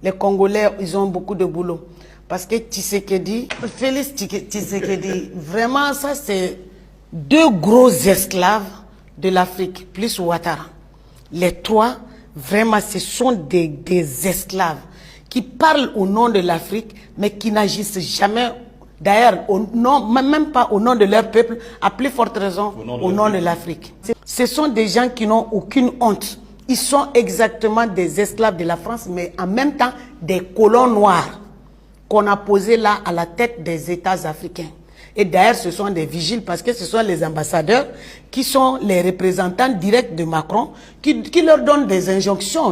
Les Congolais, ils ont beaucoup de boulot. Parce que Tshisekedi, Félix Tshisekedi, vraiment, ça c'est deux gros esclaves de l'Afrique, plus Ouattara. Les trois, vraiment, ce sont des esclaves qui parlent au nom de l'Afrique, mais qui n'agissent jamais, d'ailleurs, même pas au nom de leur peuple, à plus forte raison, au nom de l'Afrique. Ce sont des gens qui n'ont aucune honte. Ils sont exactement des esclaves de la France, mais en même temps, des colons noirs qu'on a posés là à la tête des États africains. Et d'ailleurs, ce sont des vigiles parce que ce sont les ambassadeurs qui sont les représentants directs de Macron qui leur donnent des injonctions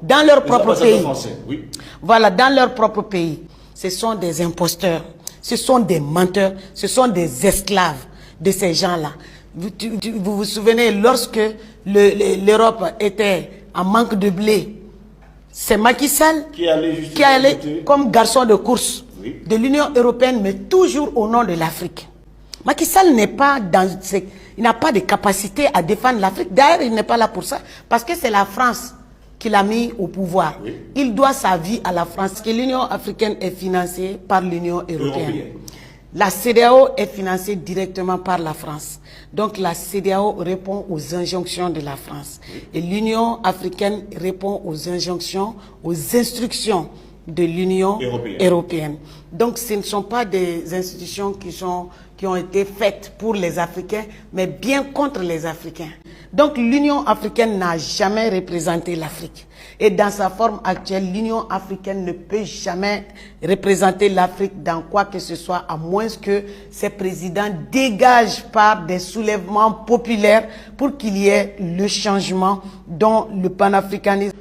dans leur propre pays. Français, oui. Voilà, dans leur propre pays. Ce sont des imposteurs, ce sont des menteurs, ce sont des esclaves de ces gens-là. Vous vous souvenez, lorsque l'Europe était en manque de blé, c'est Macky Sall qui allait comme garçon de course de l'Union européenne, mais toujours au nom de l'Afrique. Macky Sall n'est pas il n'a pas de capacité à défendre l'Afrique. D'ailleurs, il n'est pas là pour ça, parce que c'est la France qui l'a mis au pouvoir. Oui. Il doit sa vie à la France, parce que l'Union africaine est financée par l'Union européenne. La CEDEAO est financée directement par la France. Donc la CEDEAO répond aux injonctions de la France. Et l'Union africaine répond aux injonctions, aux instructions de l'Union européenne. Donc ce ne sont pas des institutions qui ont été faites pour les Africains, mais bien contre les Africains. Donc l'Union africaine n'a jamais représenté l'Afrique. Et dans sa forme actuelle, l'Union africaine ne peut jamais représenter l'Afrique dans quoi que ce soit, à moins que ses présidents dégagent par des soulèvements populaires pour qu'il y ait le changement dont le panafricanisme